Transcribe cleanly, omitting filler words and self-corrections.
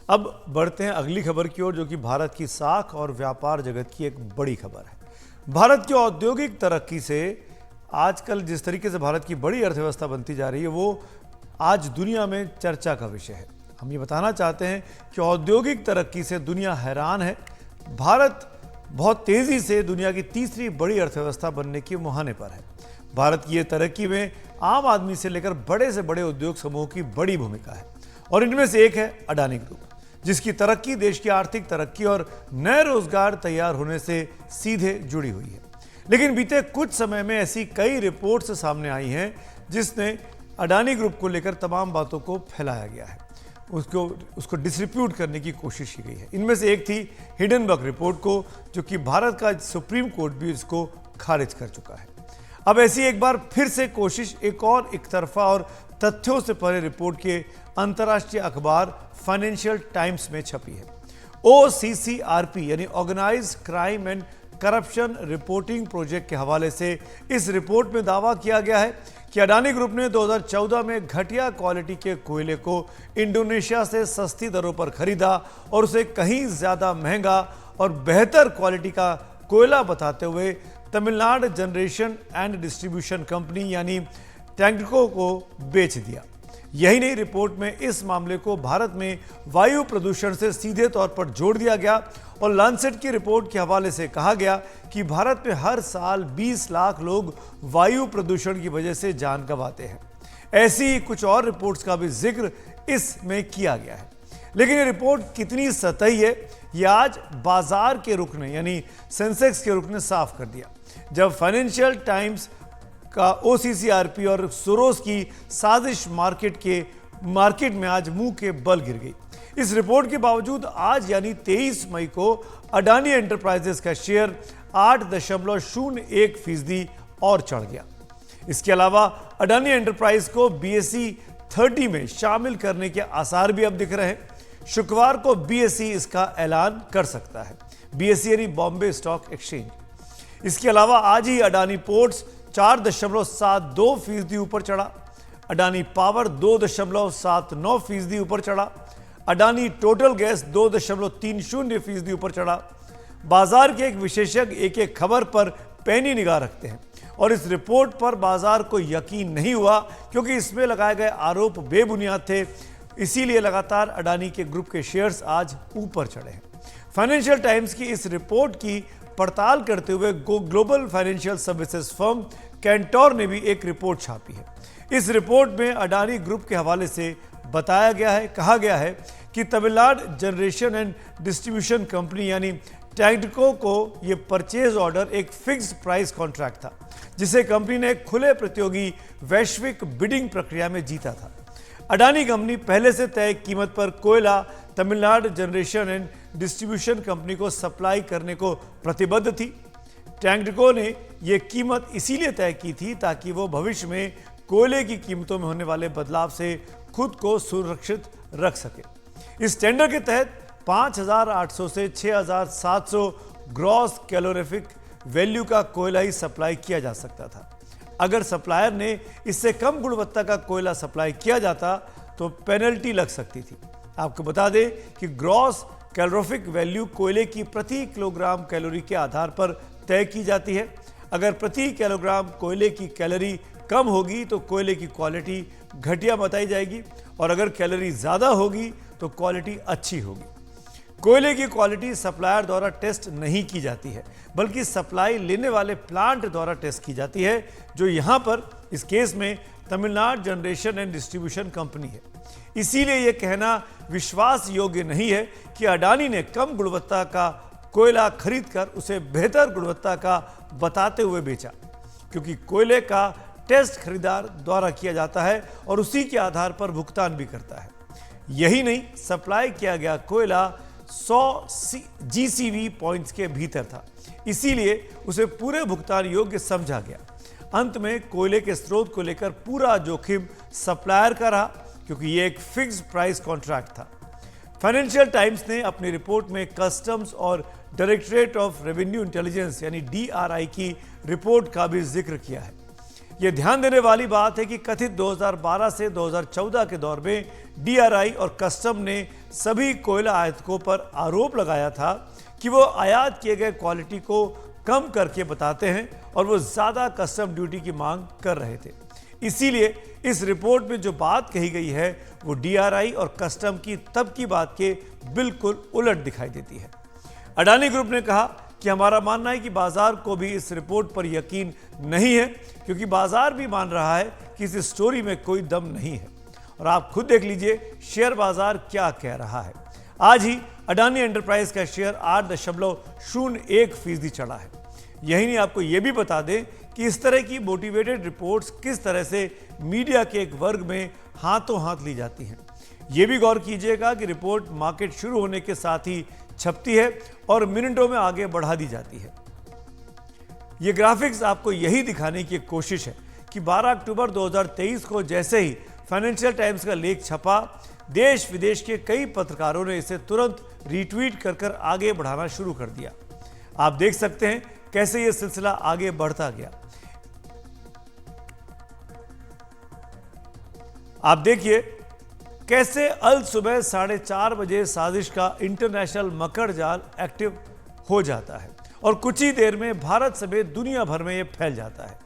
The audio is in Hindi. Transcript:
अब बढ़ते हैं अगली खबर की ओर, जो कि भारत की साख और व्यापार जगत की एक बड़ी खबर है। भारत की औद्योगिक तरक्की से आजकल जिस तरीके से भारत की बड़ी अर्थव्यवस्था बनती जा रही है, वो आज दुनिया में चर्चा का विषय है। हम ये बताना चाहते हैं कि औद्योगिक तरक्की से दुनिया हैरान है। भारत बहुत तेजी से दुनिया की तीसरी बड़ी अर्थव्यवस्था बनने के मुहाने पर है। भारत की ये तरक्की में आम आदमी से लेकर बड़े से बड़े उद्योग समूह की बड़ी भूमिका है, और इनमें से एक है अडानी ग्रुप, जिसकी तरक्की देश की आर्थिक तरक्की और नए रोजगार तैयार होने से सीधे जुड़ी हुई है। लेकिन बीते कुछ समय में ऐसी कई रिपोर्ट्स सामने आई हैं जिसने अडानी ग्रुप को लेकर तमाम बातों को फैलाया गया है, उसको डिस्ट्रीब्यूट करने की कोशिश की गई है। इनमें से एक थी हिडनबर्ग रिपोर्ट को, जो कि भारत का सुप्रीम कोर्ट भी इसको खारिज कर चुका है। अब ऐसी एक बार फिर से कोशिश एक और एकतरफा और तथ्यों से परे रिपोर्ट के अंतर्राष्ट्रीय अखबार फाइनेंशियल टाइम्स में छपी है। OCCRP यानी organised crime and corruption reporting project के हवाले से इस रिपोर्ट में दावा किया गया है कि अडानी ग्रुप ने 2014 में घटिया क्वालिटी के कोयले को इंडोनेशिया से सस्ती दरों पर खरीदा और उसे कहीं ज्यादा महंगा और बेहतर क्वालिटी का कोयला बताते हुए Tamil Nadu generation and distribution company यानी टैंगको को बेच दिया। यही नहीं, रिपोर्ट में इस मामले को भारत में वायु प्रदूषण से सीधे तौर पर जोड़ दिया गया और लांसेट की रिपोर्ट के हवाले से कहा गया कि भारत में हर साल 20 लाख लोग वायु प्रदूषण की वजह से जान गंवाते हैं। ऐसी कुछ और रिपोर्ट्स का भी जिक्र इसमें किया गया है। लेकिन ये रिपोर्ट कितनी सतही है, यह आज बाजार के रुख ने यानी सेंसेक्स के रुख ने साफ कर दिया, जब फाइनेंशियल टाइम्स का OCCRP और सोरोस की साजिश मार्केट में आज मुंह के बल गिर गई। इस रिपोर्ट के बावजूद आज यानी 23 मई को अडानी एंटरप्राइजेस का शेयर 8.01% और चढ़ गया। इसके अलावा अडानी एंटरप्राइज को BSE 30 में शामिल करने के आसार भी अब दिख रहे हैं। शुक्रवार को BSE इसका ऐलान कर सकता है। BSE यानी बॉम्बे स्टॉक एक्सचेंज। इसके अलावा आज ही अडानी पोर्ट्स 4.72% ऊपर चढ़ा, अडानी पावर 2.79% ऊपर चढ़ा, अडानी टोटल गैस 2.30% ऊपर चढ़ा। बाजार के एक विशेषज्ञ एक एक खबर पर पैनी निगाह रखते हैं और इस रिपोर्ट पर बाजार को यकीन नहीं हुआ, क्योंकि इसमें लगाए गए आरोप बेबुनियाद थे। इसीलिए लगातार अडानी के ग्रुप के शेयर्स आज ऊपर चढ़े हैं। फाइनेंशियल टाइम्स की इस रिपोर्ट की पड़ताल करते हुए global financial services firm Centaur ने भी एक रिपोर्ट छापी है। इस रिपोर्ट में अडानी ग्रुप के हवाले से कहा गया है कि Tamil Nadu generation and distribution company यानी टैंगको को यह परचेज ऑर्डर एक फिक्स्ड प्राइस कॉन्ट्रैक्ट था, जिसे कंपनी ने खुले प्रतियोगी वैश्विक बिडिंग प्रक्रिया में जीता था। अडानी कंपनी पहले से तय कीमत पर कोयला Tamil Nadu generation and distribution company को सप्लाई करने को प्रतिबद्ध थी। टैंगको ने यह कीमत इसीलिए तय की थी ताकि वो भविष्य में कोयले की कीमतों में होने वाले बदलाव से खुद को सुरक्षित रख सके। इस टेंडर के तहत 5,800 से 6,700 ग्रॉस कैलोरीफिक वैल्यू का कोयला ही सप्लाई किया जा सकता था। अगर सप्लायर ने इससे कम गुणवत्ता का कोयला सप्लाई किया जाता तो पेनल्टी लग सकती थी। आपको बता दें कि ग्रॉस कैलोरीफिक वैल्यू कोयले की प्रति किलोग्राम कैलोरी के आधार पर तय की जाती है। अगर प्रति किलोग्राम कोयले की कैलोरी कम होगी तो कोयले की क्वालिटी घटिया बताई जाएगी, और अगर कैलोरी ज़्यादा होगी तो क्वालिटी अच्छी होगी। कोयले की क्वालिटी सप्लायर द्वारा टेस्ट नहीं की जाती है, बल्कि सप्लाई लेने वाले प्लांट द्वारा टेस्ट की जाती है, जो यहाँ पर इस केस में Tamil Nadu generation and distribution company है। इसीलिए यह कहना विश्वास योग्य नहीं है कि अडानी ने कम गुणवत्ता का कोयला खरीदकर उसे बेहतर गुणवत्ता का बताते हुए बेचा, क्योंकि कोयले का टेस्ट खरीदार द्वारा किया जाता है और उसी के आधार पर भुगतान भी करता है। यही नहीं, सप्लाई किया गया कोयला 100 GCV पॉइंट्स के भीतर था, इसीलिए उसे पूरे भुगतान योग्य समझा गया। अंत में कोयले के स्रोत को लेकर पूरा जोखिम सप्लायर का रहा, क्योंकि यह एक फिक्स्ड प्राइस कॉन्ट्रैक्ट था। फाइनेंशियल टाइम्स ने अपनी रिपोर्ट में कस्टम्स और डायरेक्टरेट ऑफ रेवेन्यू इंटेलिजेंस यानी DRI की रिपोर्ट का भी जिक्र किया है। यह ध्यान देने वाली बात है कि कथित 2012 से 2014 के दौर में डीआरआई और कस्टम ने सभी कोयला आयातकों पर आरोप लगाया था कि वो आयात किए गए क्वालिटी को कम करके बताते हैं और वो ज़्यादा कस्टम ड्यूटी की मांग कर रहे थे। इसीलिए इस रिपोर्ट में जो बात कही गई है वो डीआरआई और कस्टम की तब की बात के बिल्कुल उलट दिखाई देती है। अडानी ग्रुप ने कहा कि हमारा मानना है कि बाजार को भी इस रिपोर्ट पर यकीन नहीं है, क्योंकि बाजार भी मान रहा है कि इस स्टोरी में कोई दम नहीं है। और आप खुद देख लीजिए शेयर बाजार क्या कह रहा है। आज ही अडानी एंटरप्राइज का शेयर 8.01% चढ़ा है। यही नहीं, आपको यह भी बता दें कि इस तरह की मोटिवेटेड रिपोर्ट्स किस तरह से मीडिया के एक वर्ग में हाथों हाथ ली जाती हैं। यह भी गौर कीजिएगा कि रिपोर्ट मार्केट शुरू होने के साथ ही छपती है और मिनटों में आगे बढ़ा दी जाती है। यह ग्राफिक्स आपको यही दिखाने की कोशिश है कि 12 अक्टूबर 2023 को जैसे ही फाइनेंशियल टाइम्स का लेख छपा, देश विदेश के कई पत्रकारों ने इसे तुरंत रीट्वीट कर आगे बढ़ाना शुरू कर दिया। आप देख सकते हैं कैसे यह सिलसिला आगे बढ़ता गया। आप देखिए कैसे अल सुबह 4:30 बजे साजिश का इंटरनेशनल मकर जाल एक्टिव हो जाता है और कुछ ही देर में भारत समेत दुनिया भर में यह फैल जाता है।